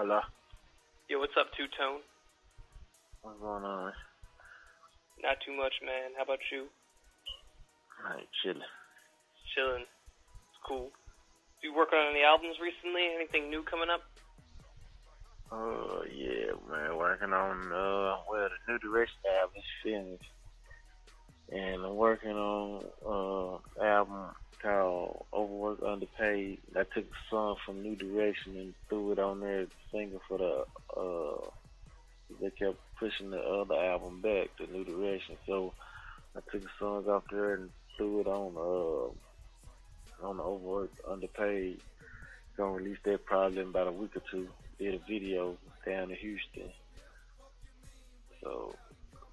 Hello. Yo, what's up, Two-Tone? What's going on? Not too much, man. How about you? Alright, chilling. Chilling. It's cool. You working on any albums recently? Anything new coming up? Yeah, man. Working on, the New Direction album is finished. And I'm working on album called Overworked Underpaid. I took a song from New Direction and threw it on there as a single for they kept pushing the other album back to New Direction. So I took the songs off there and threw it on the Overworked Underpaid. Gonna release that probably in about a week or two. Did a video down in Houston. So,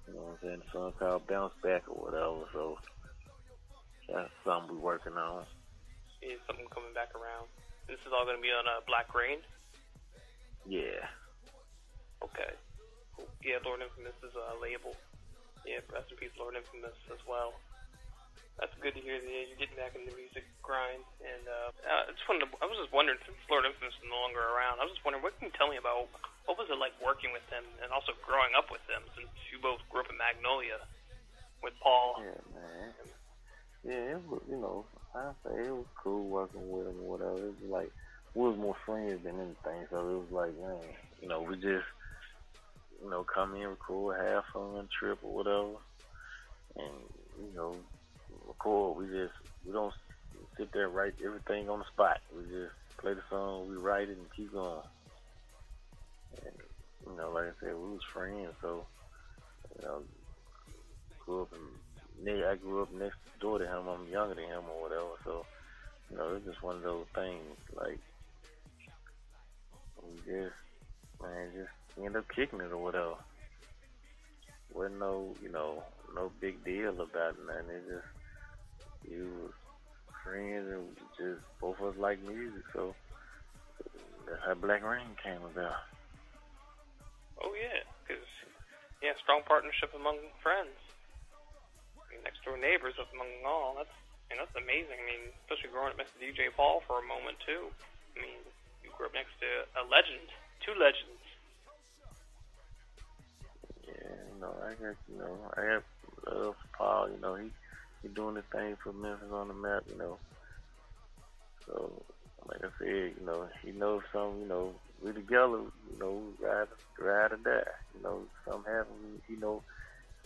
you know what I'm saying? The song called Bounce Back or whatever. So that's something we're working on. Yeah, something coming back around. This is all going to be on Black Rain? Yeah. Okay. Cool. Yeah, Lord Infamous is a label. Yeah, rest in peace, Lord Infamous as well. That's good to hear that you're getting back in the music grind. And I was just wondering, since Lord Infamous is no longer around, I was just wondering, what can you tell me about, what was it like working with them and also growing up with them, since you both grew up in Magnolia with Paul? Yeah, man. Yeah, it was, I say it was cool working with them or whatever. It was like, we was more friends than anything, so it was like, man, we just, come in, record, have fun, trip or whatever, and, record. We don't sit there and write everything on the spot. We just play the song, we write it, and keep going. And, like I said, we was friends, so, I grew up next door to him. I'm younger than him or whatever, so, it's just one of those things, like, we just end up kicking it or whatever. Wasn't no big deal about it, man. It just, you was friends and just both of us like music, so that's how Black Rain came about. Oh yeah, because strong partnership among friends, next door neighbors among all. That's amazing. I mean, especially growing up next to DJ Paul for a moment too. I mean, you grew up next to a legend, two legends. Yeah, I got love for Paul. He doing the thing for Memphis on the map. So, like I said, he knows something. We together. Ride or die. Something happen.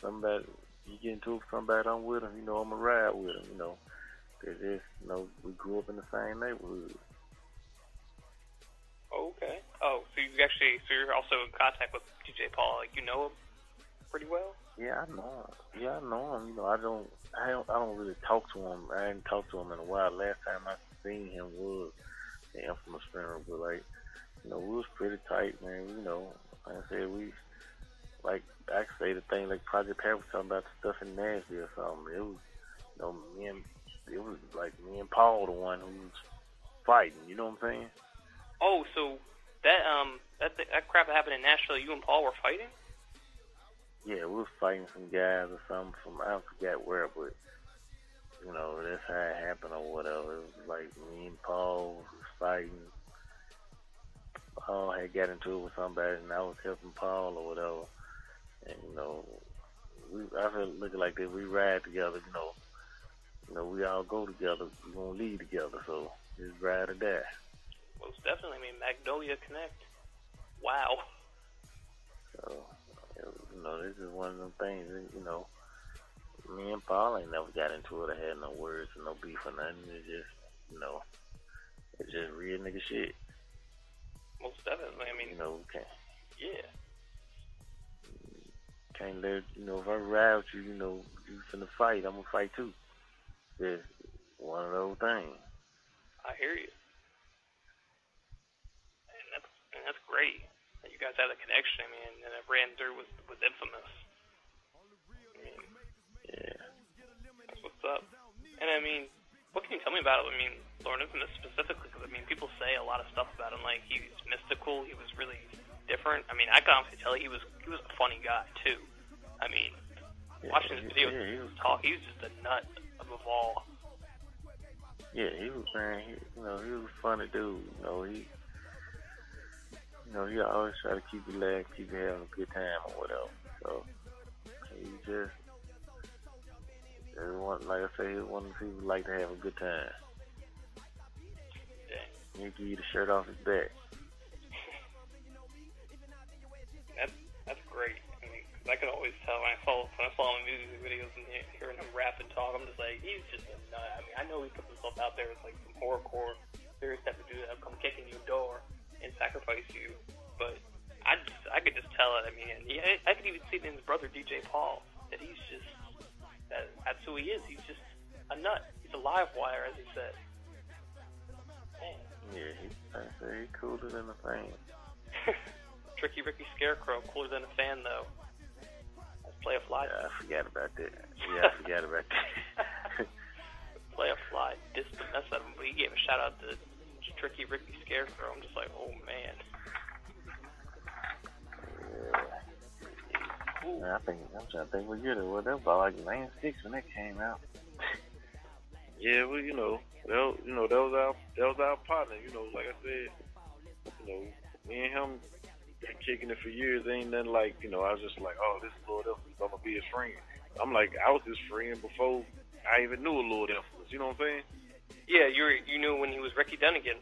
Somebody you get into it with somebody, I'm with him. I'ma ride with him. Cause we grew up in the same neighborhood. Okay. Oh, so you're also in contact with DJ Paul. Like, you know him pretty well? Yeah, I know him. I don't really talk to him. I hadn't talked to him in a while. Last time I seen him was the Infamous funeral, but we was pretty tight, man. Like I said, I could say the thing like Project Pat was talking about the stuff in Nashville or something. It was, it was like me and Paul the one who was fighting. You know what I'm saying? Oh, so that crap that happened in Nashville, you and Paul were fighting? Yeah, we was fighting some guys or something from, I forget where, but, that's how it happened or whatever. It was like me and Paul was fighting. Paul had got into it with somebody and I was helping Paul or whatever. And, I feel looking like that we ride together, we all go together. We gonna lead together, so just ride or die. Most definitely. I mean, Magnolia Connect. Wow. So, this is one of them things, me and Paul ain't never got into it or had no words or no beef or nothing. It's just, it's just real nigga shit. Most definitely. I mean, can't. Yeah. Can't let, if I ride with you, you finna fight, I'm gonna fight too. It's one of those things. I hear you. And that's great. You guys had a connection. I mean, and it ran through with Infamous. I mean, yeah. That's what's up. And I mean, what can you tell me about it? I mean, Lord Infamous specifically, because I mean, people say a lot of stuff about him. Like, he's mystical. He was really different. I mean, I can honestly tell he was a funny guy too. I mean, watching his videos, he was just a nut above all. Yeah, he was, man. He was a funny dude. he always try to keep you laughing, keep you having a good time or whatever. So he just, like I say, he's one of the people who like to have a good time. He'll give you the shirt off his back. That's great. I mean, 'cause I can always tell when I follow him in music videos and hearing him rap and talk, I'm just like, he's just a nut. I mean, I know he puts himself out there as like some horrorcore, serious type of dude that'll come kicking your door and sacrifice you. But I could just tell it. I mean, I could even see it in his brother DJ Paul that he's just that's who he is. He's just a nut. He's a live wire, as he said. Man. Yeah, he's cooler than a fan. Tricky Ricky Scarecrow, cooler than a fan, though. Let's play a fly. Yeah, I forgot about that. Play a fly. Dissed the mess out of him, but he gave a shout out to Tricky Ricky Scarecrow. I'm just like, oh, man. Yeah. I'm trying to think what year that was. That was about like 96 when that came out. Yeah, well, that was our partner. Like I said, me and him been kicking it for years. Ain't nothing like, I was just like, oh, this is Lord Infamous, I'm gonna be his friend. I'm like, I was his friend before I even knew a Lord Infamous. You know what I'm saying? Yeah, you knew when he was Ricky Dunnigan.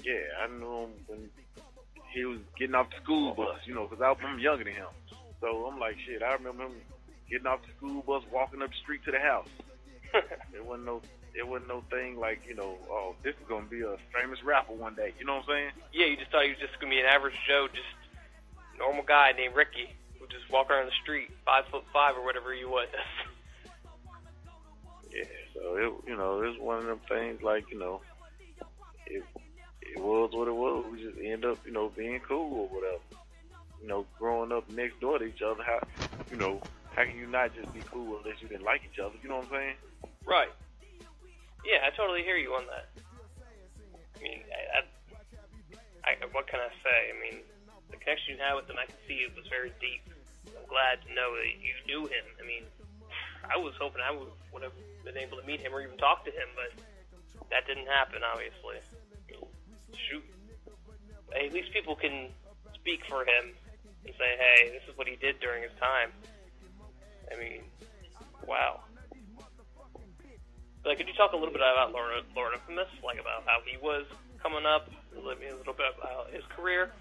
Yeah, I knew him when he was getting off the school bus. Because I'm younger than him. So I'm like, shit. I remember him getting off the school bus, walking up the street to the house. It wasn't no thing like, oh, this is gonna be a famous rapper one day. You know what I'm saying? Yeah, you just thought he was just gonna be an average Joe, just normal guy named Ricky who just walk around the street, 5'5" or whatever he was. Yeah, so it was one of them things like, it was what it was. We just end up, being cool or whatever. Growing up next door to each other, how can you not just be cool unless you didn't like each other? You know what I'm saying? Right. Yeah, I totally hear you on that. I mean, what can I say? I mean, the connection you had with him, I can see it was very deep. I'm glad to know that you knew him. I mean, I was hoping I would have been able to meet him or even talk to him, but that didn't happen, obviously. Shoot. At least people can speak for him and say, hey, this is what he did during his time. I mean, wow. Like, could you talk a little bit about Lord Infamous, like about how he was coming up, a little bit about his career?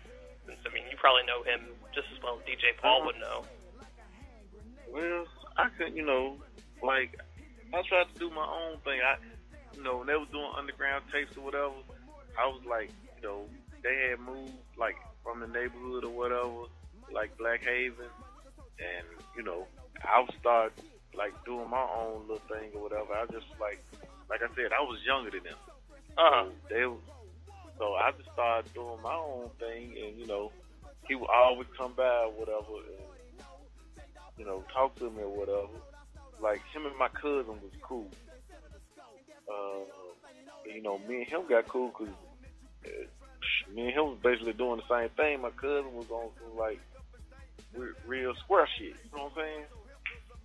Since, I mean, you probably know him just as well as DJ Paul would know. Well, I could, like, I tried to do my own thing. When they was doing underground tapes or whatever, I was like, they had moved, like, from the neighborhood or whatever, like Black Haven, and, I would start, like, doing my own little thing or whatever. I just, like I said, I was younger than them. Uh-huh. So I just started doing my own thing, and, he would always come by or whatever and, talk to me or whatever. Like, him and my cousin was cool. Me and him got cool because me and him was basically doing the same thing. My cousin was on some, like, real square shit. You know what I'm saying?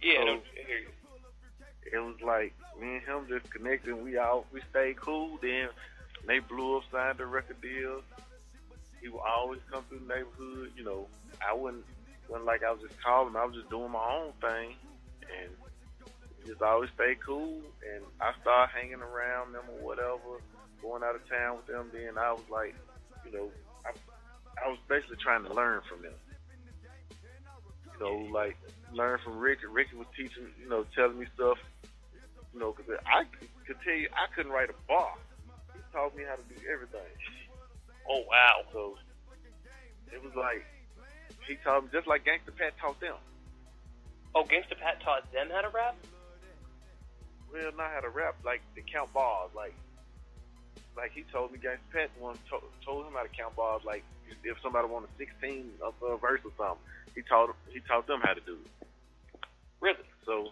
Yeah, so, I hear you. It was like me and him just connected. We stayed cool. Then they blew up, signed the record deal. He would always come through the neighborhood. I wasn't like I was just calling. I was just doing my own thing, and we just always stayed cool. And I started hanging around them or whatever, going out of town with them. Then I was like, I was basically trying to learn from them. Like learn from Ricky. Ricky was teaching, telling me stuff, because I could tell you I couldn't write a bar. He taught me how to do everything. Oh, wow. So it was like he taught me just like Gangsta Pat taught them. Oh, Gangsta Pat taught them how to rap? Well, not how to rap, like to count bars. Like he told me, Gangsta Pat once told him how to count bars. Like if somebody wanted 16 of a verse or something, he taught them how to do it. Really? So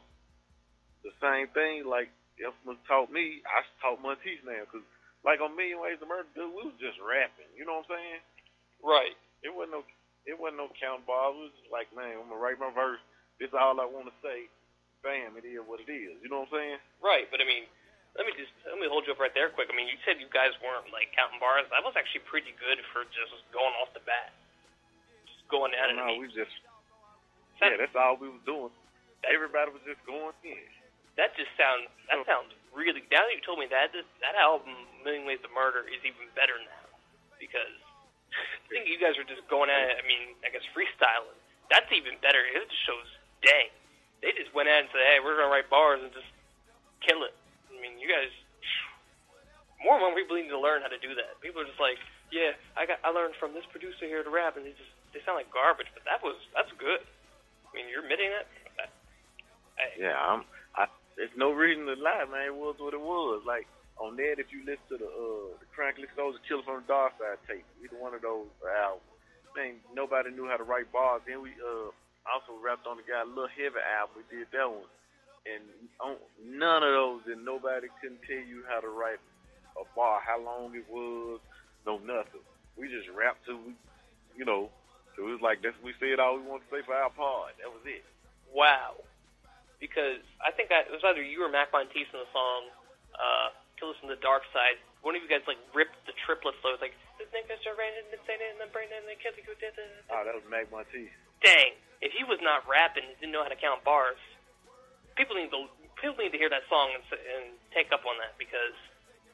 the same thing, like Infamous taught me, I taught Monteith now, because like on Million Ways to Murder, dude, we was just rapping. You know what I'm saying? Right. It wasn't no count bars. It was just like, man, I'm gonna write my verse. This is all I want to say. Bam, it is what it is. You know what I'm saying? Right, but I mean, Let me hold you up right there quick. I mean, you said you guys weren't like counting bars. That was actually pretty good for just going off the bat, just going at it. No, that's all we was doing. Everybody was just going in. That sounds really. Now that you told me that, that album, Million Ways to Murder, is even better now because I think you guys were just going at it. I mean, I guess freestyling. That's even better. It just shows, dang, they just went at it and said, hey, we're gonna write bars and just kill it. I mean, you guys. More and more people need to learn how to do that. People are just like, yeah, I learned from this producer here to rap, and they sound like garbage, but that's good. I mean, you're admitting that. Yeah, there's no reason to lie, man. It was what it was. Like on that, if you listen to the Crank Lick, those are Killer from the Dark Side tape. Either one of those albums. Man, nobody knew how to write bars. Then we also rapped on the guy Lil Heavy album. We did that one, and on none of those, and nobody couldn't tell you how to write a bar, how long it was, no nothing. We just rapped till we, so it was like we said all we wanted to say for our part. That was it. Wow. Because I think it was either you or Mac Monteith in the song Killers from the Dark Side. One of you guys like ripped the triplet flow. It was like, this nigga just ran in and saying it in the brain and they killed you. Oh, that was Mac Monteith. Dang. If he was not rapping and didn't know how to count bars, people need to hear that song and take up on that because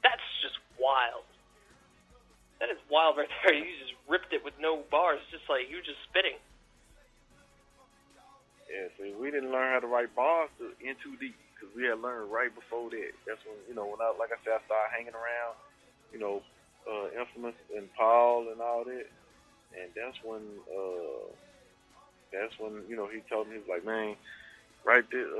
that's just wild. That is wild right there. You just ripped it with no bars, just like you just spitting. Yeah, see, we didn't learn how to write bars to In Too Deep because we had learned right before that. That's when, when I started hanging around, Infamous and Paul and all that. And that's when, he told me, he was like, man, right there,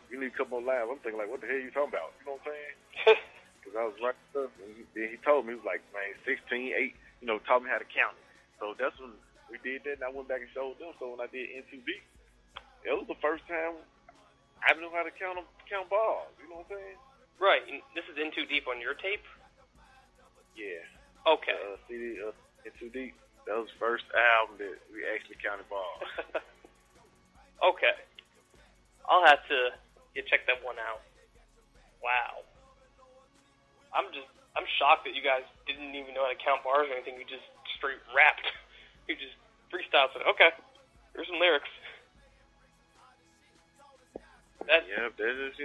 you need a couple more lines. I'm thinking, like, what the hell are you talking about? You know what I'm saying? Because I was writing stuff, and then he told me, he was like, man, 16, 8, taught me how to count it. So that's when we did that, and I went back and showed them. So when I did In Too Deep, it was the first time I knew how to count bars. You know what I'm saying? Right. And this is In Too Deep on your tape? Yeah. Okay. CD, In Too Deep. That was the first album that we actually counted bars. Okay. I'll have to check that one out. Wow. I'm shocked that you guys didn't even know how to count bars or anything. You just straight rapped. You just freestyled. Said, okay, here's some lyrics. That is,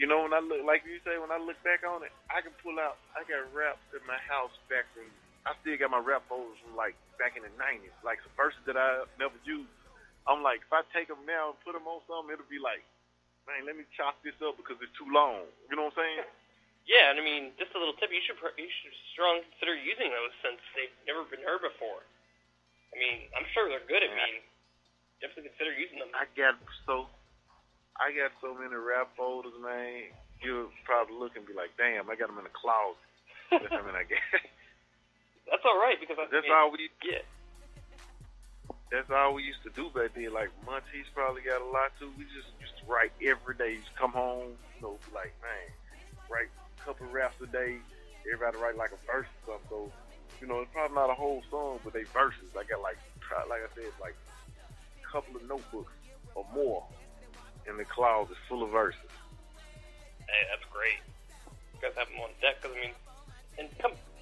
when I look, like you say, when I look back on it, I got raps in my house back when, I still got my rap folders from back in the 90s, some verses that I never used. I'm like, if I take them now and put them on something, it'll be like, man, let me chop this up because it's too long. You know what I'm saying? Yeah, and I mean, just a little tip, you should strongly consider using those since they've never been heard before. I mean, I'm sure they're good. I mean, definitely consider using them. I got so many rap folders, man. You'll probably look and be like, damn, I got them in the closet. That's all right because that's all we get. That's all we used to do back then. Like Monteith's probably got a lot too. We just used to write every day. Just come home, write a couple of raps a day. Everybody write like a verse or something. So, it's probably not a whole song, but they verses. I got like I said, a couple of notebooks or more in the closet full of verses. Hey, that's great. You guys have them on deck because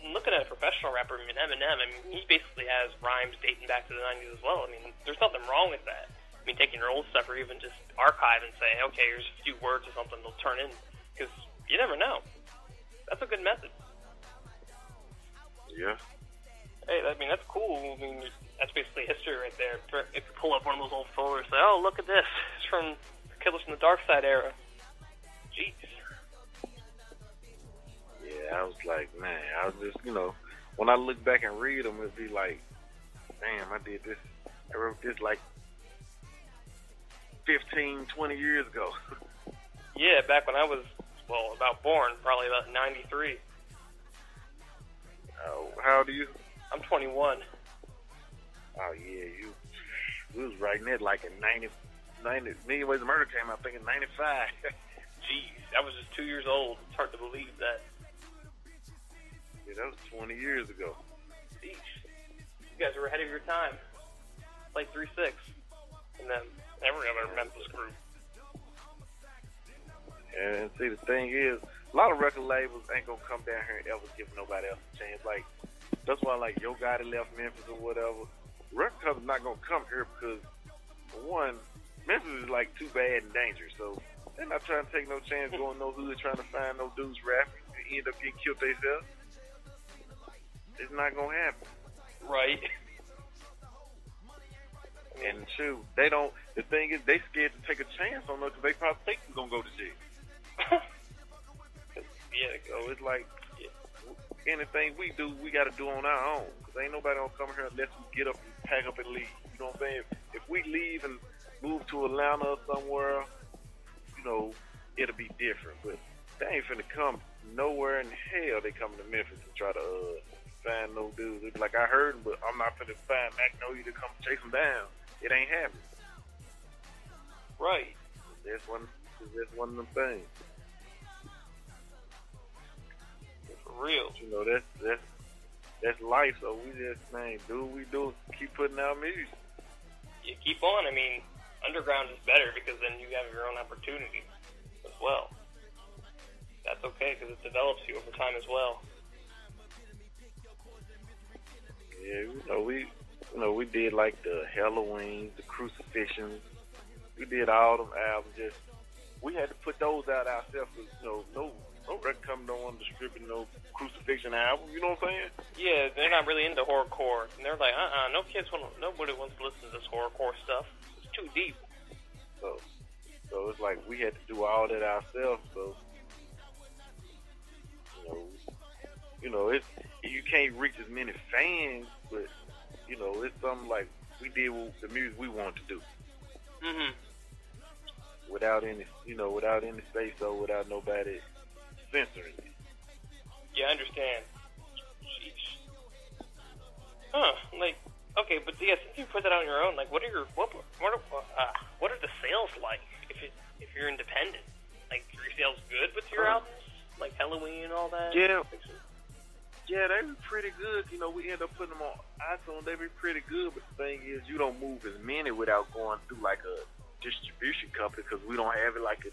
looking at a professional rapper, I mean, Eminem, he basically has rhymes dating back to the 90s as well. I mean, there's nothing wrong with that. I mean, taking your old stuff or even just archive and say, okay, here's a few words or something they'll turn in, because you never know. That's a good method. Yeah. Hey, I mean, that's cool. I mean, that's basically history right there. If you pull up one of those old folders and say, oh, look at this. It's from Killers from the Dark Side era. Jeez. Yeah, I was like, man, I was just, when I look back and read them, it'd be like, damn, I did this. I wrote this 15, 20 years ago. Yeah, back when I was, about born, probably about 93. How old are you? I'm 21. Oh, yeah, we was writing that in 90, Million Ways to Murder came out, I think, in 95. Jeez, I was just 2 years old. It's hard to believe that. Yeah, that was 20 years ago. Sheesh. You guys were ahead of your time. Like 3-6. And then every other Memphis group. And see, the thing is, a lot of record labels ain't gonna come down here and ever give nobody else a chance. Like, that's why, like, Yo Gotti left Memphis or whatever. Record companies not gonna come here because, for one, Memphis is like too bad and dangerous. So they're not trying to take no chance going no hood trying to find no dudes rapping and end up getting killed themselves. It's not gonna happen. Right. And shoot, they don't. The thing is, they scared to take a chance on us because they probably think we're gonna go to jail. Yeah. So it's like, anything we do, we got to do on our own. Because ain't nobody gonna come here unless we get up and pack up and leave. You know what I'm saying? If we leave and move to Atlanta or somewhere, you know, it'll be different. But they ain't finna come nowhere in hell. They coming to Memphis and try to find no dudes. It's like, I heard him, but I'm not finna find Magnolia to come chase him down. It ain't happening. Right. That's one of them things. For real. You know, that's life. So we just, man, do what we do. Keep putting out music. You keep on. I mean, underground is better because then you have your own opportunities as well. That's okay because it develops you over time as well. Yeah, we did like the Halloween, the Crucifixions. We did all them albums. Just we had to put those out ourselves. No record company don't want to distribute no Crucifixion album. You know what I'm saying? Yeah, they're not really into horrorcore, and they're like, nobody wants to listen to this horrorcore stuff. It's too deep. So it's like we had to do all that ourselves. So it's you can't reach as many fans, but it's something like we did the music we wanted to do. Mhm. Without any say so, without nobody censoring it. Yeah, I understand. Sheesh. Huh? Like, okay, but yeah, since you put that on your own, like, what are the sales like if you're independent? Like, are your sales good with your albums, like Halloween and all that? Yeah, they be pretty good. We end up putting them on iTunes. They be pretty good, but the thing is, you don't move as many without going through like a distribution company because we don't have it like a.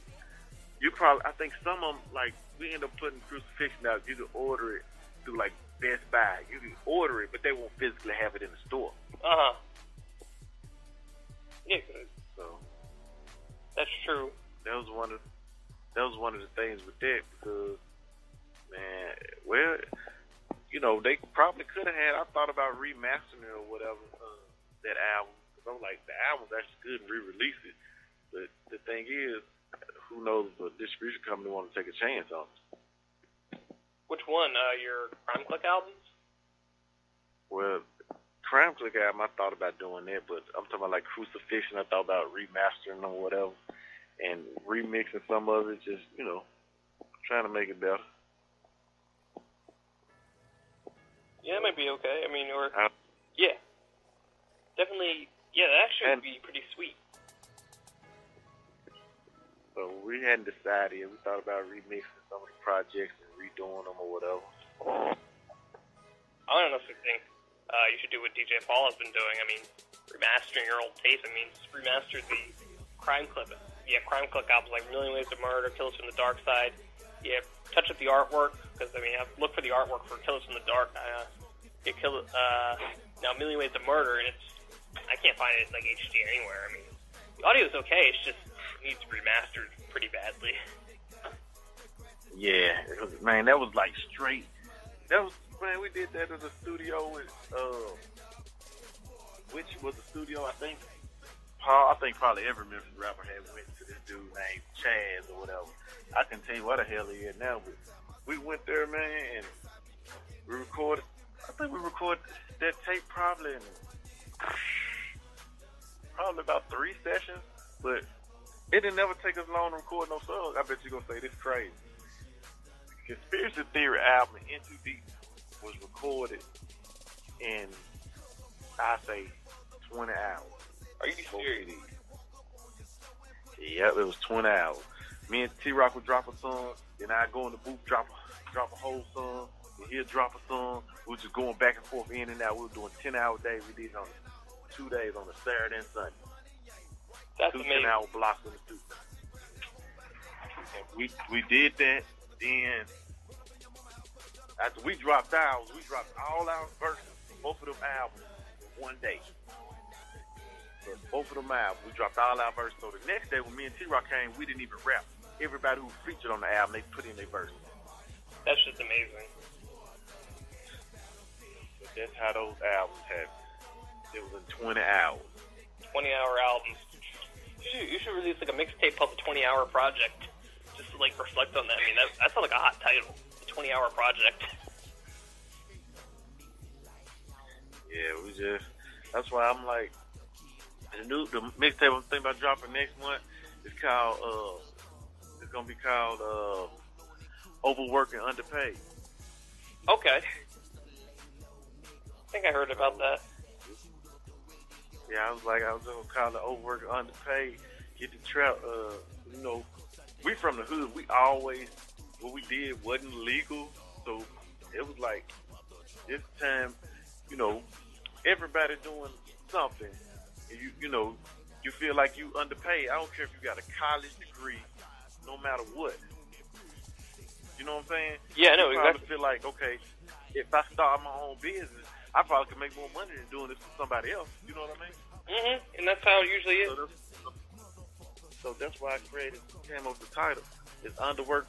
I think some of them, like, we end up putting Crucifixion out. You can order it through like Best Buy. You can order it, but they won't physically have it in the store. Yeah. So that's true. That was one of the things with that because, man, well. They probably could have had. I thought about remastering it or whatever, that album. Because I'm like, the album's actually good and re-release it. But the thing is, who knows if a distribution company want to take a chance on it. Which one? Your Crime Click albums? Well, Crime Click album, I thought about doing that, but I'm talking about like Crucifixion. I thought about remastering or whatever and remixing some of it, just, trying to make it better. Yeah, that might be okay. I mean, yeah. Definitely, yeah, that actually would be pretty sweet. So we hadn't decided yet. We thought about remixing some of the projects and redoing them or whatever. I don't know if you think you should do what DJ Paul has been doing. I mean, remastering your old tapes. I mean, just remaster the Crime Clip. Yeah, Crime Click albums like Million Ways to Murder, Killers from the Dark Side. Yeah, touch up the artwork, because, I mean, I've looked for the artwork for Killers from the Dark. Now Million Ways to Murder, and I can't find it like HD anywhere. I mean, the audio's okay, it's just it needs remastered pretty badly. Yeah, man, that was like straight. Man, we did that in the studio with, which was the studio, I think probably every Memphis rapper had went to this dude named Chaz or whatever. I can tell you what the hell he is now, but we went there, man, and we recorded. I think we recorded that tape probably about 3 sessions, but it didn't never take us long to record no songs. I bet you're going to say this is crazy. Conspiracy Theory album, In Too Deep, was recorded in, I say, 20 hours. Are you serious? Yep, it was 20 hours. Me and T-Rock would drop a song, then I'd go in the booth, drop a whole song, and he'd drop a song. We were just going back and forth, in and out. We were doing 10-hour days. We did it on 2 days, on a Saturday and Sunday. That's 2 amazing. 10-hour blocks in the studio. we did that. Then after we dropped ours, we dropped all our verses, both of them albums, in one day. So both of them albums, we dropped all our verses. So the next day when me and T-Rock came, we didn't even rap. Everybody who featured on the album, they put in their verses. That's just amazing. But that's how those albums happened. It was in 20 hours. 20-hour albums. You should release like a mixtape called the 20-Hour Project. Just to like reflect on that. I mean, that sounds like a hot title. The 20-Hour Project. Yeah, that's why I'm like, the mixtape I'm thinking about dropping next month is called, it's gonna be called, Overworked and Underpaid. Okay. I think I heard about that. Yeah, I was gonna call it Overworked and Underpaid. Get the trap, we from the hood. We always, what we did wasn't legal. So it was like, this time, everybody doing something. And you feel like you underpaid. I don't care if you got a college degree, no matter what. You know what I'm saying? Yeah, I know, you exactly. Feel like, okay, if I start my own business, I probably could make more money than doing this for somebody else. You know what I mean? Mm-hmm. And that's how it usually is. So that's why I came up with the title. It's Underworked,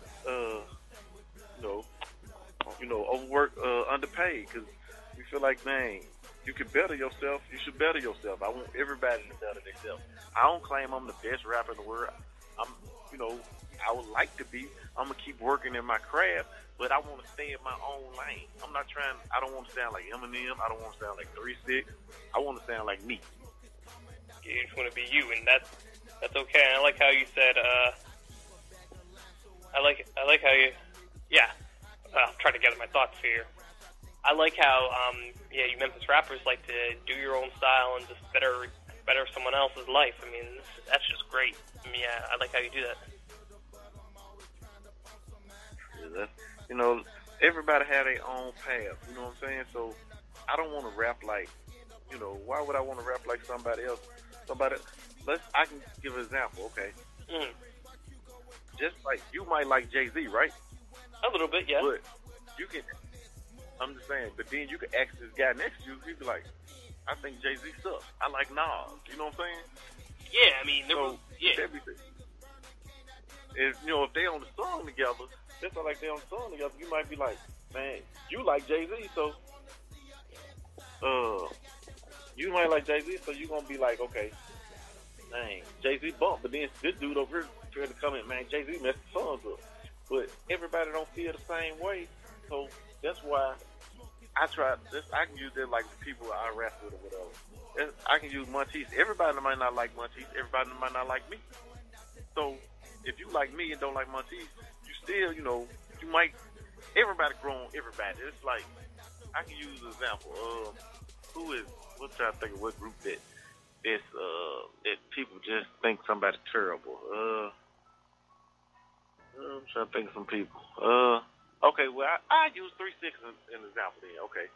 overworked, underpaid. Because we feel like, man, you can better yourself. You should better yourself. I want everybody to better themselves. I don't claim I'm the best rapper in the world. I would like to be. I'm going to keep working in my craft, but I want to stay in my own lane. I don't want to sound like Eminem. I don't want to sound like 3 6. I want to sound like me. You just want to be you, and that's okay. And I like how you said, I like how you, yeah, I'll try to gather my thoughts here. I like how, you Memphis rappers like to do your own style and just better someone else's life. I mean, that's just great. I mean, yeah, I like how you do that. Everybody have their own path. You know what I'm saying? So I don't want to rap like, why would I want to rap like somebody else? I can give an example, okay? Mm. Just like, you might like Jay-Z, right? A little bit, yeah. But I'm just saying, but then you can ask this guy next to you, he'd be like, I think Jay-Z sucks. I like Nas. You know what I'm saying? Yeah, I mean, if they on the song together, just like they on the song together, you might be like, man, you like Jay-Z, so you might like Jay-Z, so you're going to be like, okay, dang, Jay-Z bump, but then this dude over here trying to come in, man, Jay-Z messed the songs up. But everybody don't feel the same way, so that's why I try this. I can use it like the people I rap with or whatever. I can use Monteith. Everybody might not like Monteith. Everybody might not like me. So if you like me and don't like Monteith, you still, you might. Everybody grown. Everybody. It's like I can use an example. What's trying to think of what group that people just think somebody terrible. I'm trying to think of some people. Okay, well, I use 3 6 as an example then, okay.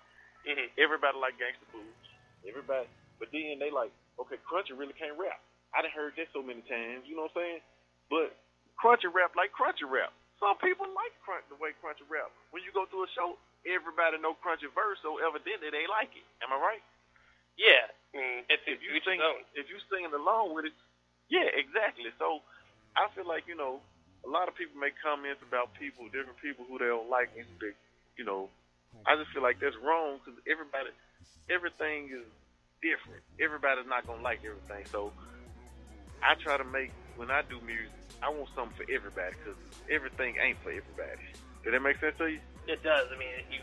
Mm-hmm. Everybody like Gangsta Blues. Everybody. But then they like, okay, Crunchy really can't rap. I done heard that so many times, you know what I'm saying? But Crunchy rap like Crunchy rap. Some people like the way Crunchy rap. When you go to a show, everybody know Crunchy verse, so evidently they like it. Am I right? Yeah. I mean, if you singing along with it, yeah, exactly. So I feel like, a lot of people make comments about different people who they don't like, and who they, I just feel like that's wrong because everything is different. Everybody's not gonna like everything. So I try to when I do music, I want something for everybody because everything ain't for everybody. Does that make sense to you? It does. I mean, you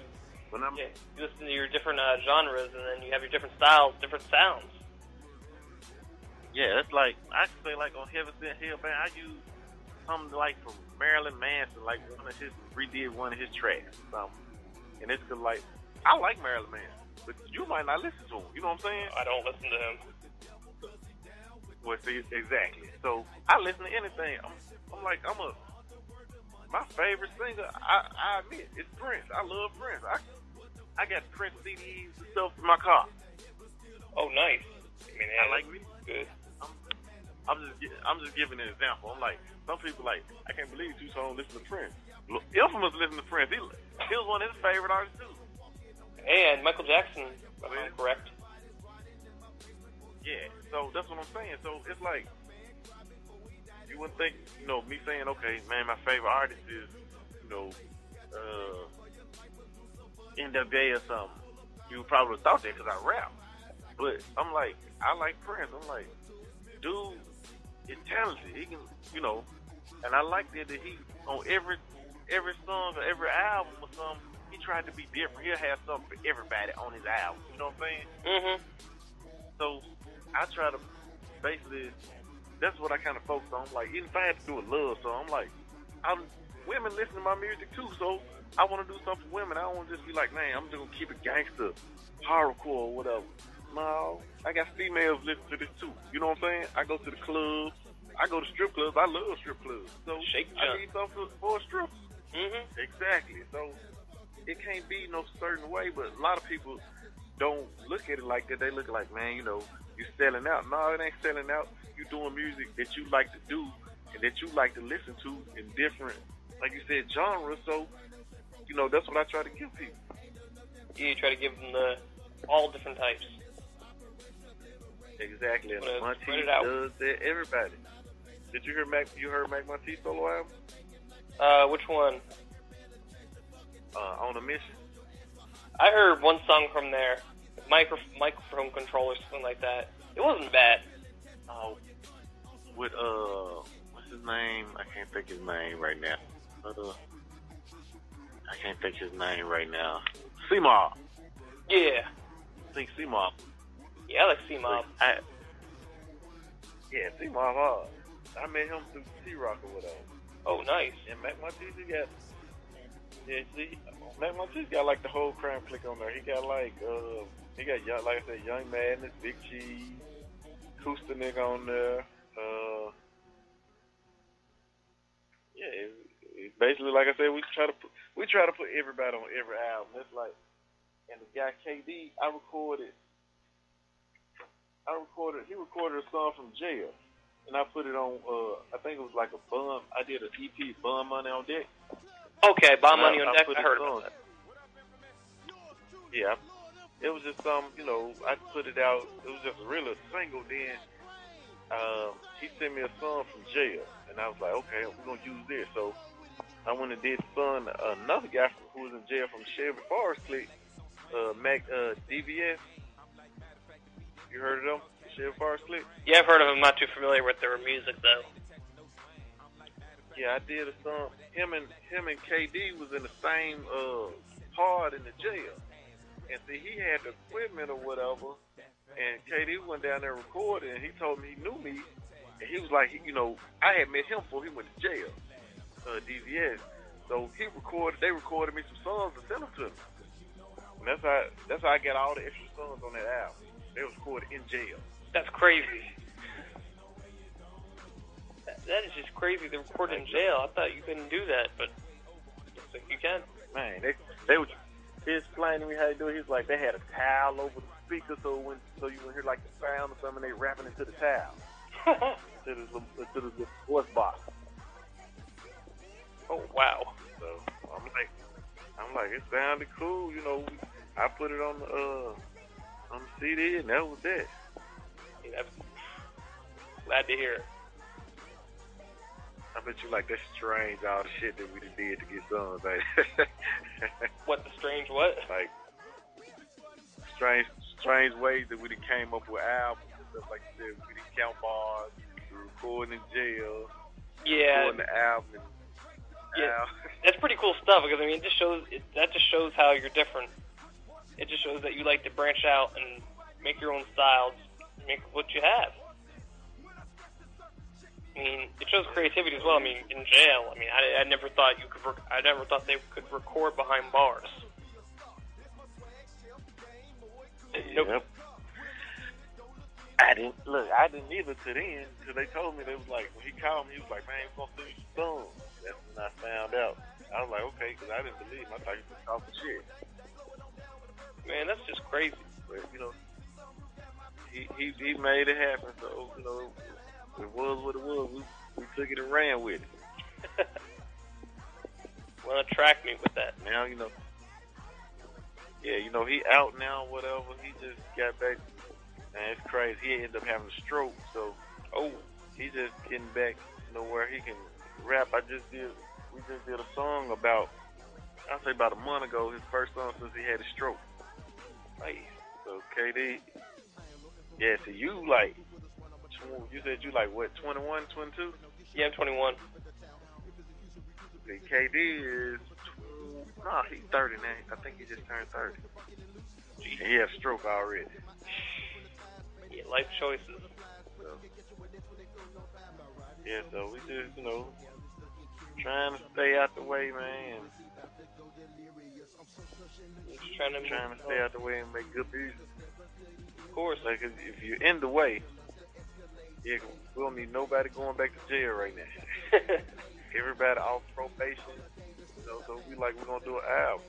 listen to your different genres, and then you have your different styles, different sounds. Yeah, it's like I can say like on Heaven Sent Hell, man, I use something like from Marilyn Manson, like redid one of his tracks or something. And it's cause like, I like Marilyn Manson, but you might not listen to him, you know what I'm saying? I don't listen to him. Well, see, exactly. So, I listen to anything. My favorite singer, I admit, is Prince. I love Prince. I got Prince CDs and stuff in my car. Oh, nice. I mean, I like music. Good. I'm just giving an example. I'm like, some people like, I can't believe Tucson listen to Prince. Look, Infamous listen to Prince. He was one of his favorite artists too. And Michael Jackson, if I'm correct. Yeah, so that's what I'm saying. So it's like, you wouldn't think, me saying, okay, man, my favorite artist is, NWA or something. You probably thought that because I rap. But I'm like, I like Prince. I'm like, dude is talented. He can, and I like that he, on every song or every album or something, he tried to be different. He'll have something for everybody on his album. You know what I'm saying? Mm-hmm. So I try to basically, that's what I kind of focus on. Like, even if I had to do a love song, I'm like, women listen to my music too, so I want to do something for women. I don't want to just be like, man, I'm just going to keep it gangster, horrorcore, or whatever. No, I got females listen to this too. You know what I'm saying? I go to the club. I go to strip clubs. I love strip clubs. So I need something for a stripper. Mm-hmm. Exactly. So it can't be no certain way, but a lot of people don't look at it like that. They look like, man, you're selling out. No, it ain't selling out. You're doing music that you like to do and that you like to listen to in different, like you said, genres. So, that's what I try to give people. Yeah, you try to give them all different types. Exactly. And Monty does that. Everybody. Did you hear You heard Mac Monty solo album? Which one? On a Mission. I heard one song from there, microphone controller, something like that. It wasn't bad. With what's his name? I can't think his name right now. I can't think his name right now. C-Mob. Yeah. I think C-Mob. Yeah, I like C-Mob. Yeah, C-Mob hard. I met him through T-Rock or whatever. Oh, nice. And Mac Monteith Mac Monteith got like the whole Crime Clique on there. He got like I said, Young Madness, Big Cheese, Koosta on there. It's basically, like I said, we try to put everybody on every album. It's like, and the guy KD, he recorded a song from jail, and I put it on. I think it was like a Bum. I did an EP, Bum Money on Deck. Okay, Bum Money on Deck. I heard about that. Yeah, it was just some, I put it out. It was just really a single. Then he sent me a song from jail, and I was like, okay, we're gonna use this. So I went and did another guy who was in jail from Shelby Forest Clique, Mac DVS. You heard of them? Shelby Forest Clique? Yeah, I've heard of them. I'm not too familiar with their music though. Yeah, I did a song. Him and KD was in the same part in the jail. And see, he had the equipment or whatever, and KD went down there recording, and he told me he knew me, and he was like, I had met him before he went to jail, DVS. So they recorded me some songs and sent them to me. And that's how I got all the extra songs on that album. They was recorded in jail. That's crazy. That is just crazy. They recorded in jail. I thought you couldn't do that, but looks like you can. Man, they would. He explained to me how to do it. He was like, they had a towel over the speaker so you would hear like the sound or something. They rapping into the towel, to the voice box. Oh wow! So I'm like, it sounded cool. I put it on the CD, and that was it. Yeah, glad to hear it. I bet you like that's strange, all the shit that we did to get songs. Like, what the strange what? Like strange ways that we came up with albums and stuff like you said. We didn't count bars. We were recording in jail. Yeah. Recording the album. Yeah, that's pretty cool stuff because it just shows how you're different. It just shows that you like to branch out and make your own styles, make what you have. I mean, it shows creativity as well. I mean, in jail, I never thought I never thought they could record behind bars. Nope. Yep. I didn't either to then, because they told me, they was like, when he called me, he was like, man, we're going to send you some songs. That's when I found out. I was like, okay, because I didn't believe him. I thought he was talking shit. Man, that's just crazy. But, he made it happen, so, it was what it was. We took it and ran with it. Well, track me with that. Now, yeah, he out now, whatever. He just got back. Man, it's crazy. He ended up having a stroke, so he's just getting back, where he can rap. We just did a song about a month ago, his first song since he had a stroke. Nice. So KD, yeah, so you said you like what, 21, 22? Yeah, I'm 21. See, KD is, he's 30 now. I think he just turned 30. And he had a stroke already. Yeah, life choices. So we just, trying to stay out the way, man. Just trying to stay out the way and make good music. Of course. Like, if you're in the way, we don't need nobody going back to jail right now. Everybody off probation, so we're going to do an album.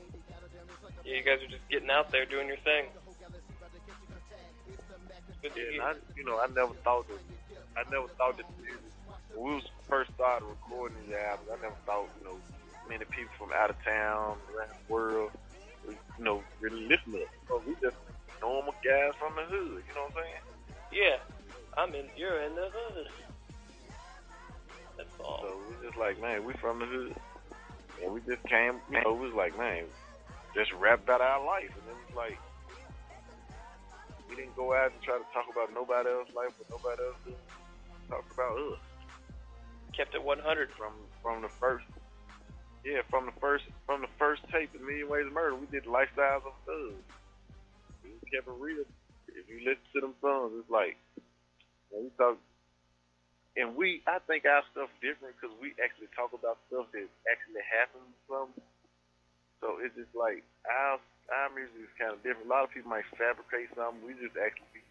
Yeah, you guys are just getting out there doing your thing. Yeah, I never thought that when we first started recording these albums, I never thought, many people from out of town, around the world, really listen to us. So we just normal guys from the hood, you know what I'm saying? Yeah, you're in the hood. That's all. So we just like, man, we from the hood. And we just came, we was like, man, just rap about our life. And it was like, we didn't go out and try to talk about nobody else's life, but nobody else did. Talk about us. Kept it 100 from the first. Yeah, from the first tape, A Million Ways to Murder, we did Lifestyles of Thugs. We kept it real. If you listen to them songs, it's like, we talk, and I think our stuff different because we actually talk about stuff that actually happened to something. So it's just like, our music is kind of different. A lot of people might fabricate something. We just actually be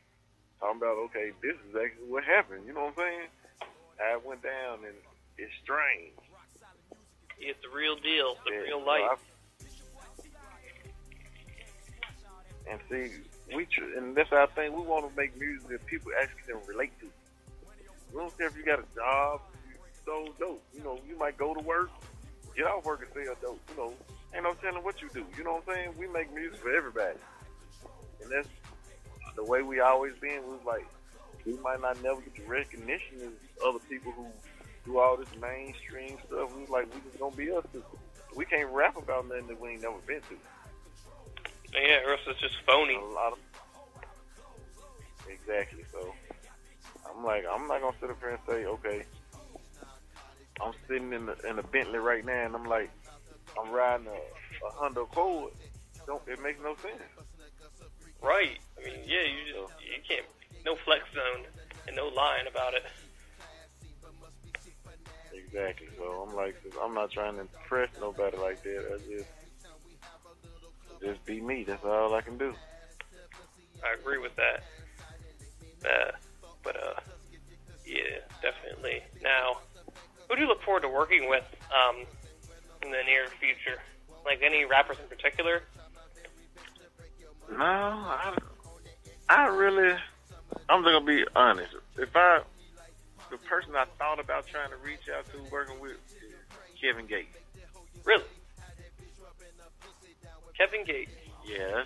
talking about, okay, this is actually what happened. You know what I'm saying? How it went down, and it's strange. It's the real deal. It's the real life. And see, and that's our thing. We want to make music that people actually can relate to. We don't care if you got a job, you so dope. You might go to work, get off work and sell dope. Ain't no telling what you do. You know what I'm saying? We make music for everybody. And that's the way we always been. We was like, we might not never get the recognition as other people who do all this mainstream stuff. We was like, we just gonna be us too. We can't rap about nothing that we ain't never been to. Yeah, or else it's just phony. Exactly. So I'm like, I'm not gonna sit up here and say, okay, I'm sitting in a Bentley right now, and I'm like, I'm riding a Honda Accord. It makes no sense. Right. I mean, yeah, you can't. No flex zone and no lying about it. Exactly. So I'm like, I'm not trying to impress nobody like that. I just be me. That's all I can do. I agree with that. Yeah, definitely. Now, who do you look forward to working with in the near future? Like any rappers in particular? No, I'm just gonna be honest. The person I thought about trying to reach out to, working with, is Kevin Gates. Really? Kevin Gates? Yeah,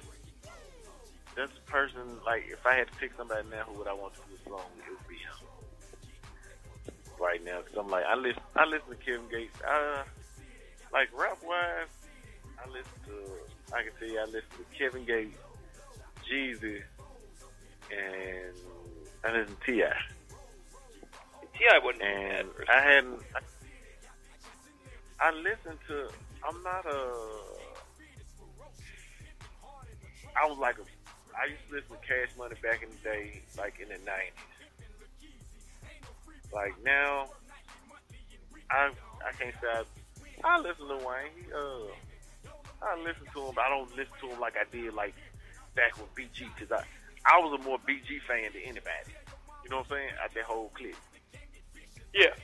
that's the person. Like, if I had to pick somebody now, who would I want to do a song with? It would be him. Right now, because I'm like, I listen to Kevin Gates. Like rap wise, I can tell you, I listen to Kevin Gates, Jeezy, and I listen to T.I. T.I. wouldn't. And I listened to. I used to listen to Cash Money back in the day, like in the 90s. Like now, I can't say I listen to Wayne. I listen to him, but I don't listen to him like I did like back with BG, because I was a more BG fan than anybody. You know what I'm saying? At that whole clip. Yeah.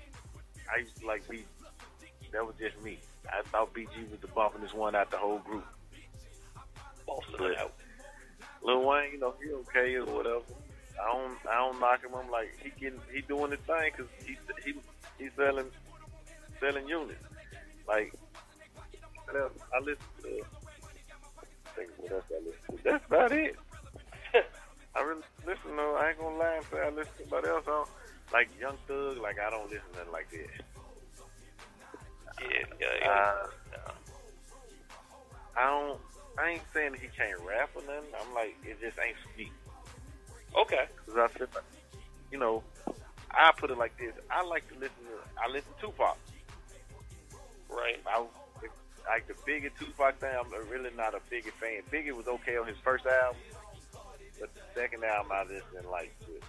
I used to like BG. That was just me. I thought BG was the bumpingest one out the whole group. Bossing it out. Lil Wayne, he okay or whatever. I don't knock him. I'm like, he doing his thing because he's selling units. Like, what else? I listen to. Think what else I listen to. That's about it. I really listen though. I ain't gonna lie and say I listen to somebody else. Like Young Thug. Like I don't listen to nothing like that. Yeah. I ain't saying that he can't rap or nothing. I'm like, it just ain't for me. Okay. Because I feel like, you know, I put it like this. I listen to Tupac. Right. Like the Biggie Tupac thing, I'm really not a Biggie fan. Biggie was okay on his first album, but the second album I just didn't like it.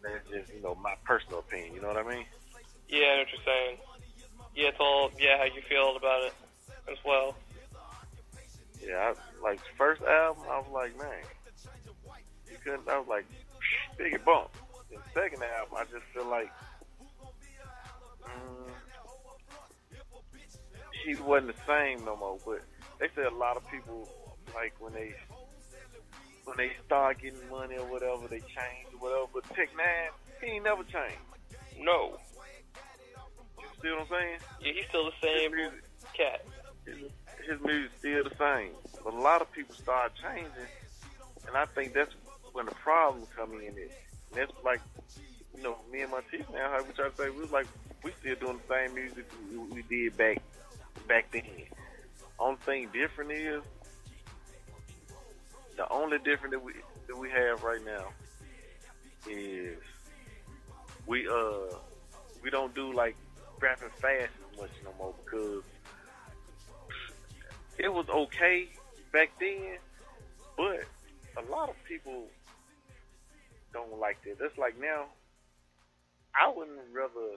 That's just, you know, my personal opinion. You know what I mean? Yeah, I know what you're saying. Yeah, it's all, how you feel about it as well. Yeah, like first album, I was like, man, you couldn't. I was like, Biggie bump. The second album, I just feel like he wasn't the same no more. But they say a lot of people, like when they start getting money or whatever, they change or whatever. But Tech Nine, he ain't never changed. No. You see what I'm saying? Yeah, he's still the same cat. His music's still the same. But a lot of people start changing, and I think that's when the problems come in. And that's like, you know, me and my team now, how we try to say, we still doing the same music we did back then. Only thing different is, the only difference that we have right now is we don't do like rapping fast as much no more, because it was okay back then, but a lot of people don't like that. That's like now, I wouldn't rather,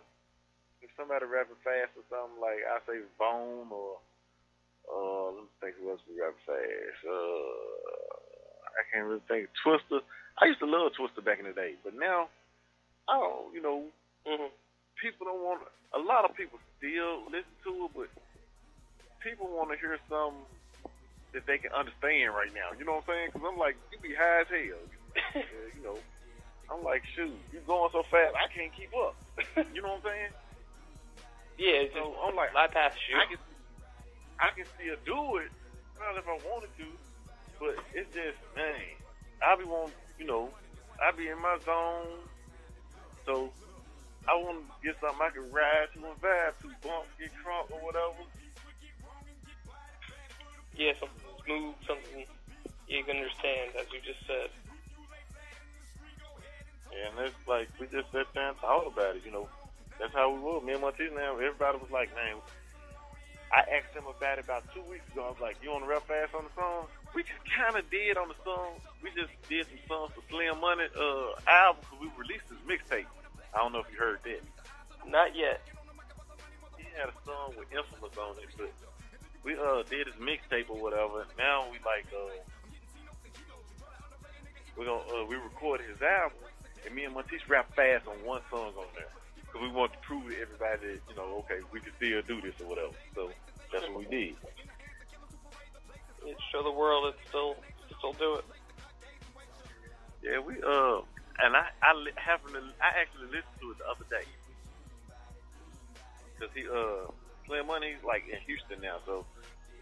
if somebody rapping fast or something, like I say Bone or let me think who else we rapping fast. I can't really think. Twister. I used to love Twister back in the day, but now I don't. You know, people don't want. A lot of people still listen to it, but people want to hear something that they can understand right now. You know what I'm saying? Because I'm like, you be high as hell. You know, I'm like, shoot, you going so fast, I can't keep up. You know what I'm saying? Yeah. So I'm like, bypass you. I can still do it, not if I wanted to, but it's just, man, I be in my zone, so I want to get something I can ride to and vibe to, bump, get crunk or whatever. Yeah, something smooth, something you can understand, as you just said. Yeah, and it's like, we just sat there and thought about it, you know. That's how we were. Me and Martinez now, everybody was like, man, I asked him about it about 2 weeks ago. I was like, you want to rap fast on the song? We just kind of did on the song. We just did some songs for Slim Money album, because we released his mixtape. I don't know if you heard that. Not yet. He had a song with Infamous on it, but we did his mixtape or whatever. Now we like we recorded his album, and me and Matisse rap fast on one song on there, because we wanted to prove to everybody that, you know, okay, we can still do this or whatever. So that's what we did. Yeah, show the world it still do it. Yeah, we and I actually listened to it the other day, because Slim Money, he's like in Houston now, so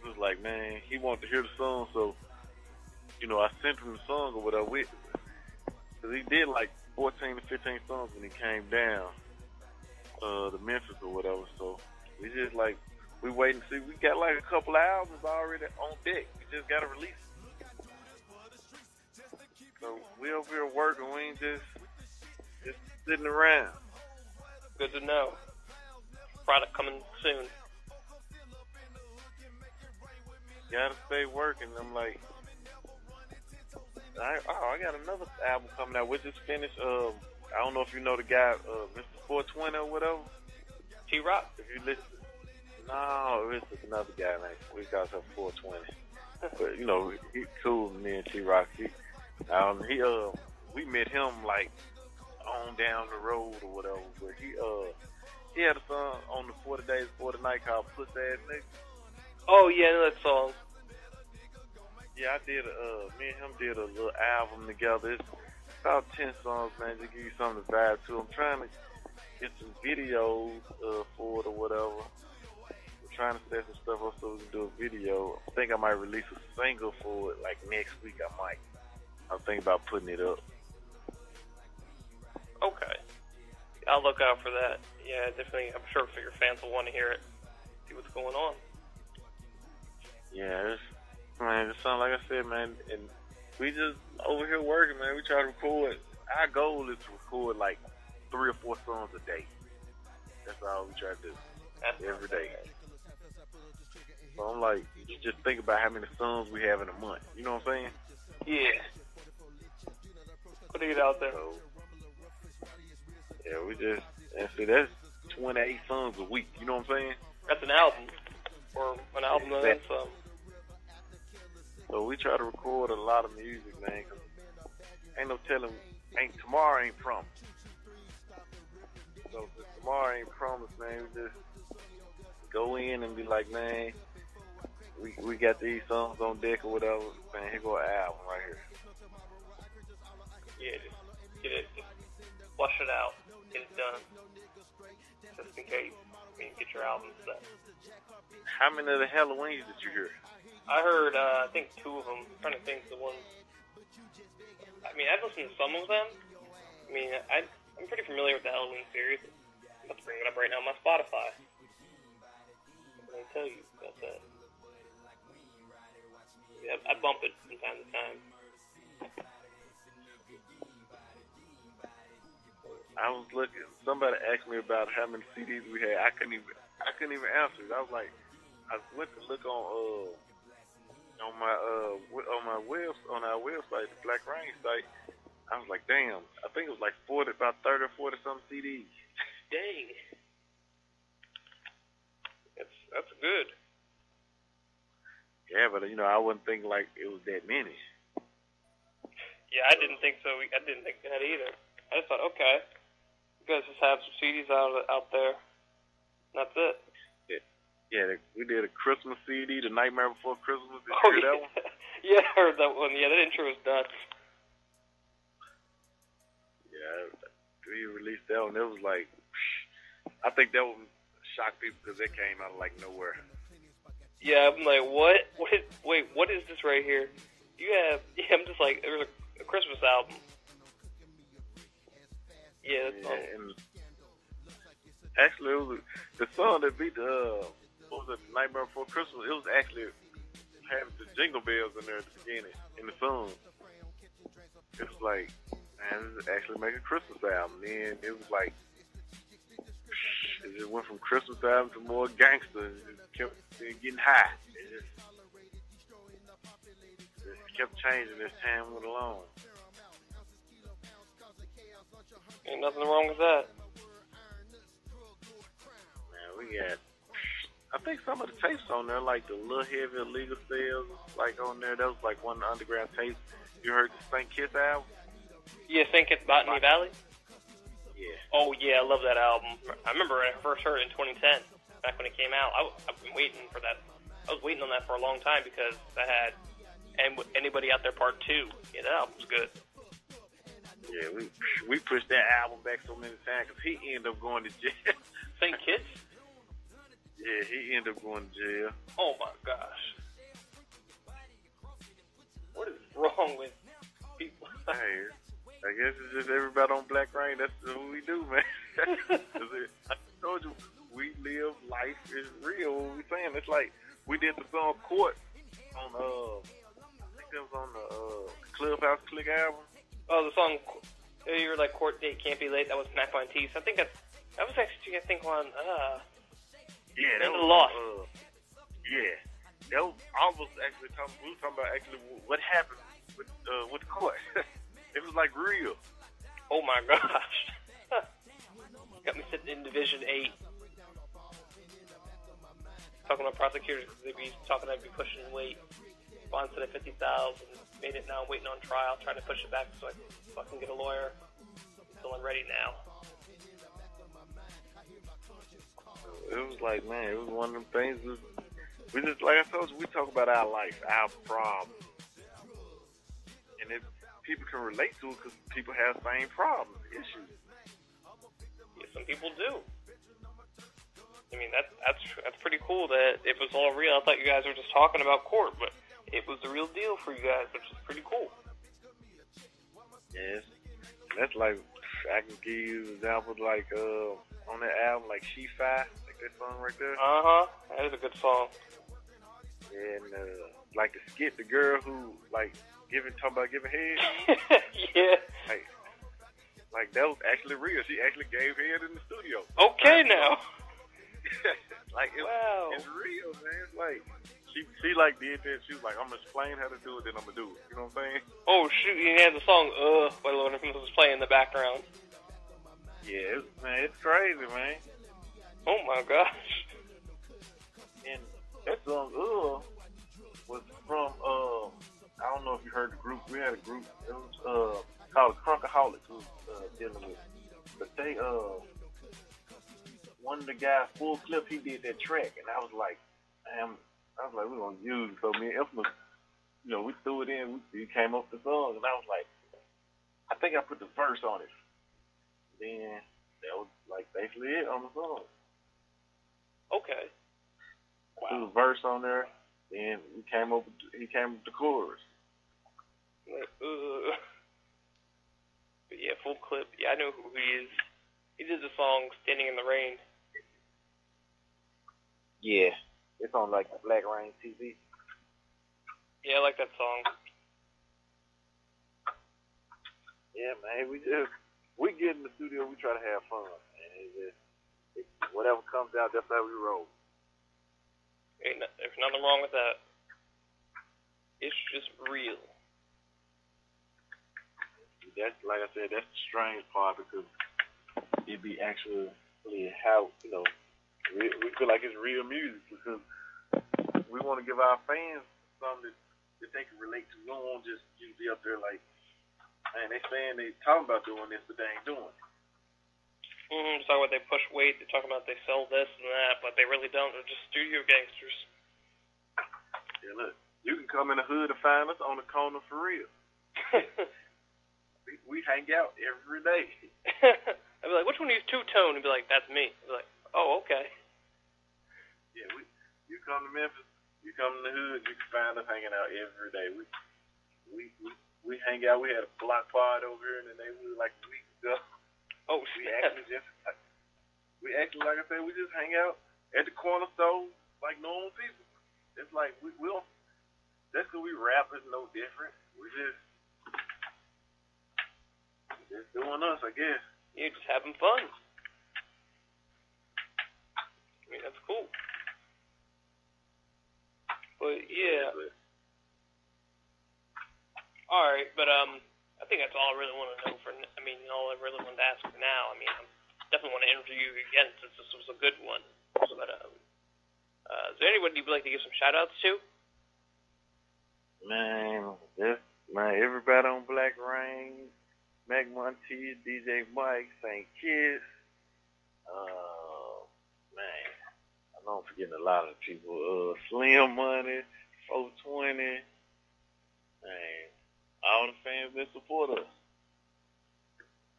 he was like, man, he wanted to hear the song, so, you know, I sent him the song or whatever, because he did like 14 to 15 songs when he came down to Memphis or whatever, so we just like, we wait and see. We got like a couple of albums already on deck. We just got to release it. So we over here working. We ain't just sitting around. Good to know. Product coming soon. Gotta stay working. I'm like, I got another album coming out. We just finished. I don't know if you know the guy, Mr. 420 or whatever. T-Rock. If you listen. No, it's another guy named, we got him 420. But, you know, he's cool, me and T-Rock. We met him, like, on down the road or whatever. But he had a song on the 40 Days, 40 Night called Puss Ass Nigga. Oh, yeah, I know that song. Yeah, me and him did a little album together. It's about 10 songs, man, to give you something to vibe to. I'm trying to get some videos for it or whatever. I'm trying to set some stuff up so we can do a video. I think I might release a single for it, like next week. I'm thinking about putting it up. Okay. I'll look out for that. Yeah, definitely. I'm sure your fans will want to hear it, see what's going on. Yeah, man, it's something like I said, man, and we just over here working, man. We try to record. Our goal is to record like 3 or 4 songs a day. That's all we try to do. Every day. So I'm like, you just think about how many songs we have in a month. You know what I'm saying? Yeah. Putting it out there. So, yeah, and see, that's 28 songs a week. You know what I'm saying? That's an album. Or an album and then some. So we try to record a lot of music, man. 'Cause ain't no telling, tomorrow ain't promised. So if tomorrow ain't promised, man, we just go in and be like, man, we got these songs on deck or whatever. Man, here go an album right here. Yeah, just get it, just flush it out, get it done. Just in case, get your album set. How many of the Halloweens did you hear? I heard, I think 2 of them. I'm trying to think the ones. I've listened to some of them. I'm pretty familiar with the Halloween series. I'm about to bring it up right now on my Spotify. What can I tell you about that? Yeah, I bump it from time to time. I was looking. Somebody asked me about how many CDs we had. I couldn't even answer it. I was like, I went to look on our website, the Black Rain site. I was like, damn. I think it was like about 30 or 40 some CDs. Dang. That's good. Yeah, but I wouldn't think like it was that many. Yeah, I didn't think so. I didn't think that either. I just thought, okay, you guys just have some CDs out there. That's it. Yeah, we did a Christmas CD, The Nightmare Before Christmas. Did you hear that one? Yeah, I heard that one. Yeah, that intro was nuts. Yeah, we released that one. It was like, I think that one shocked people because it came out of like nowhere. Yeah, I'm like, what? Wait, what is this right here? I'm just like, there was a Christmas album. Yeah, that's and actually, it was the song that beat the, what was it, Nightmare Before Christmas? It was actually having the jingle bells in there at the beginning, in the song. It was like, man, this is actually making a Christmas album. Then it was like, it just went from Christmas album to more gangster. It just kept getting high. It just kept changing as time went along. Ain't nothing wrong with that. Man, we got, I think some of the tapes on there, like the Little Heavy Illegal Sales, like on there, that was like one of the underground tapes. You heard the St. Kiss album? Yeah, St. Kiss Botany Valley? Yeah. Oh, yeah, I love that album. I remember when I first heard it in 2010, back when it came out. I've been waiting for that. I was waiting on that for a long time because I had Anybody Out There Part 2. Yeah, that album's good. Yeah, we pushed that album back so many times because he ended up going to jail. St. Kiss? Yeah, he ended up going to jail. Oh, my gosh. What is wrong with people? Hey, I guess it's just everybody on Black Rain. That's what we do, man. I told you, we live life is real. What we saying? It's like we did the song Court on, I think that was on the Clubhouse Click album. Oh, the song, you were like, Court Date Can't Be Late. That was Mac on Tees. I think that was actually, on, yeah, that was Lost. Yeah. That was, I was actually we were talking about actually what happened with the court. It was like real. Oh my gosh. Got me sitting in Division 8. Talking about prosecutors because they'd be talking, I'd be pushing weight. Bond said at 50,000. Made it now, waiting on trial, trying to push it back so I can fucking get a lawyer. Until I'm ready now. It was like, man, it was one of them things. We just, like I told you, we talk about our life, our problems. and if people can relate to it because people have the same problems, issues. Yeah, some people do. I mean, that's pretty cool that it was all real. I thought you guys were just talking about court, but it was the real deal for you guys, which is pretty cool. Yes, that's like, I can give you examples like on that album, like She Fi, like that song right there. That is a good song. And like the skit, the girl who like talking about giving head. Yeah. Like that was actually real. She actually gave head in the studio. Okay, now. Like it's real, man. It's like she like did that. She was like, I'm gonna explain how to do it, then I'm gonna do it. You know what I'm saying? Oh shoot! You had the song by Lord of was playing in the background. Yeah, man, it's crazy, man. Oh my gosh! And that song was from I don't know if you heard the group. We had a group. It was called Crunkaholics. Who was dealing with, but they one of the guys, Full Clip, he did that track, and I was like, damn. I was like, we're going to use it. So me and Infamous, we threw it in. We came up with the song, and I was like, I think I put the verse on it. Then that was like basically it on the song. Okay. Wow. Threw the verse on there. Then he came up with the chorus. But yeah, Full Clip. Yeah, I know who he is. He did the song "Standing in the Rain." Yeah. It's on like the Black Rain TV. Yeah, I like that song. Yeah, man. We get in the studio. We try to have fun, and whatever comes out, that's how we roll. There's nothing wrong with that. It's just real. That's like I said. That's the strange part because it be actually how we feel like it's real music because we want to give our fans something that they can relate to. We don't want just you be up there like, man, they saying they talking about doing this, but they ain't doing it. Just talking about they push weight, they're talking about they sell this and that, but they really don't. They're just studio gangsters. Yeah, look, you can come in the hood and find us on the corner for real. we hang out every day. I'd be like, which one of you is two-tone? And be like, that's me. I'd be like, oh, okay. Yeah, you come to Memphis, you come in the hood, you can find us hanging out every day. We hang out. We had a block party over here in the neighborhood like a week ago. Oh, we actually, like I said, we just hang out at the corner store like normal people. It's like we don't. That's because we rappers no different. We're just doing us, I guess. You're just having fun. I mean, that's cool. But yeah. All right, but I think that's all I really want to know all I really wanted to ask for now. I mean, I definitely want to interview you again since this was a good one. But is there anybody you'd like to give some shout-outs to? Man, everybody on Black Rain, Mac Monty, DJ Mike, St. Kiss. Man, I know I'm forgetting a lot of people. Slim Money, 420. Man, all the fans that support us.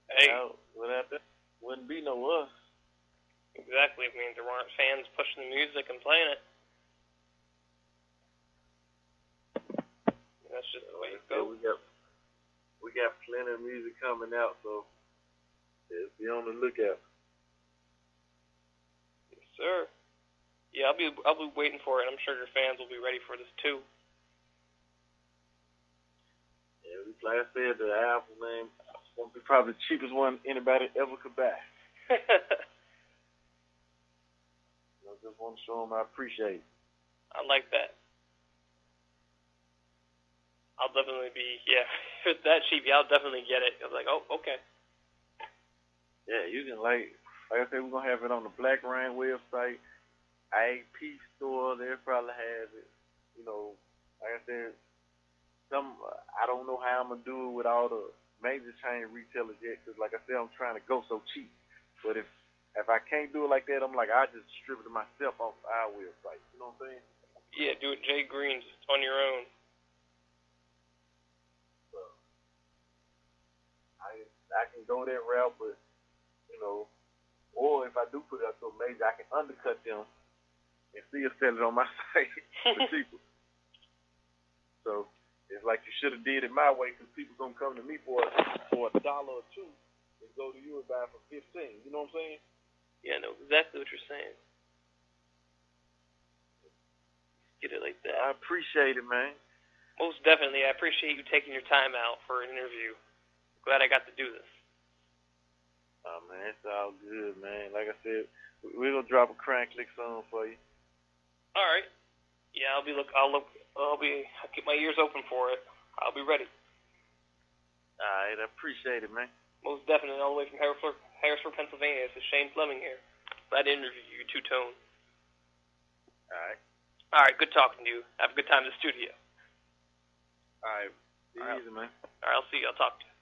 Hey. Without that, wouldn't be no us. Exactly. I mean, there weren't fans pushing the music and playing it. That's just the way it goes. We got plenty of music coming out, so just be on the lookout. Yes, sir. Yeah, I'll be waiting for it. I'm sure your fans will be ready for this too. Yeah, like I said, the album name won't be probably the cheapest one anybody ever could buy. I just want to show them I appreciate it. I like that. I'll definitely be, if it's that cheap, I'll definitely get it. I was like, oh, okay. Yeah, you can like I said, we're going to have it on the Black Rain website, IAP store, they'll probably have it. Like I said, I don't know how I'm going to do it with all the major chain retailers yet, because like I said, I'm trying to go so cheap. But if I can't do it like that, I'm like, I just distribute it myself off our website. You know what I'm saying? Yeah, do it Jay Green's on your own. can go that route, but you know, or if I do put it out to a major, I can undercut them and still sell it on my site for cheaper. So it's like you should have did it my way, because people gonna come to me for $1 or $2 and go to you and buy for 15. You know what I'm saying? Yeah, I know exactly what you're saying. Get it like that. I appreciate it, man. Most definitely. I appreciate you taking your time out for an interview. Glad I got to do this. Oh, man, it's all good, man. Like I said, we're going to drop a crank lick song for you. All right. Yeah, I'll keep my ears open for it. I'll be ready. All right, I appreciate it, man. Most definitely. All the way from Harrisburg, Pennsylvania. This is Shane Fleming here. Glad to interview you, two-tone. All right. All right, good talking to you. Have a good time in the studio. All right. Be easy, man. All right, I'll see you. I'll talk to you.